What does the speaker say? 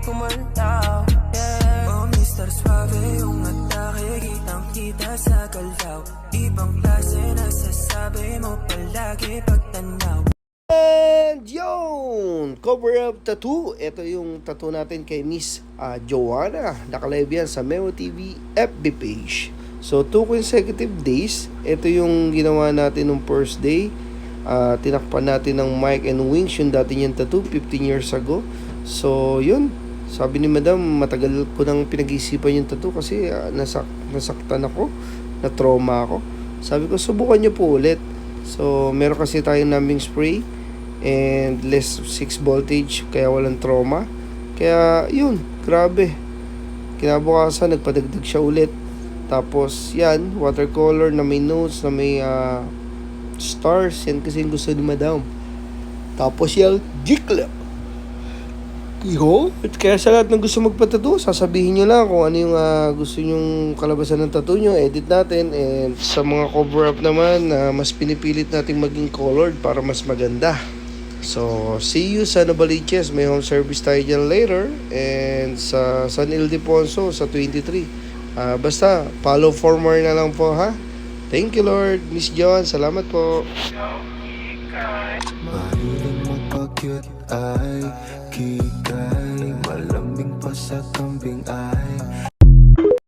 kumalaw. Yeah. Oh, Mr. Suave, yung atake, kitang-kita sa galaw. Ibang klase nasasabi mo palagi pagtanaw. And yun! Cover up tattoo. Ito yung tattoo natin kay Miss Joanna. Nakalive yan sa Memo TV FB page. So, 2 consecutive days. Ito yung ginawa natin nung first day. Tinakpan natin ng Mike and Wings yung dati niyang tattoo 15 years ago. So, yun. Sabi ni Madam, matagal ko nang pinag-isipan yung tattoo kasi nasaktan ako. Na-trauma ako. Sabi ko, subukan niyo po ulit. So, meron kasi tayong numbing spray and less 6 voltage kaya walang trauma. Kaya yun, grabe. Kinabukasan nagpadagdag siya ulit. Tapos yan, watercolor na may notes, na may stars. Yan kasi yung gusto ni Madam. Tapos yung G-clip. At kaya sa lahat ng gusto magpatattoo, sasabihin nyo lang kung ano yung gusto nyong kalabasan ng tattoo nyo, edit natin. And sa mga cover up naman, mas pinipilit natin maging colored para mas maganda. So, see you sa Novaliches. May home service tayo dyan later. And sa San Ildefonso sa 23. Basta, follow for more na lang po, ha? Thank you, Lord. Miss Joan, salamat po. Mahiling magpa-cute ay kikay, malambing pa sa kambing ay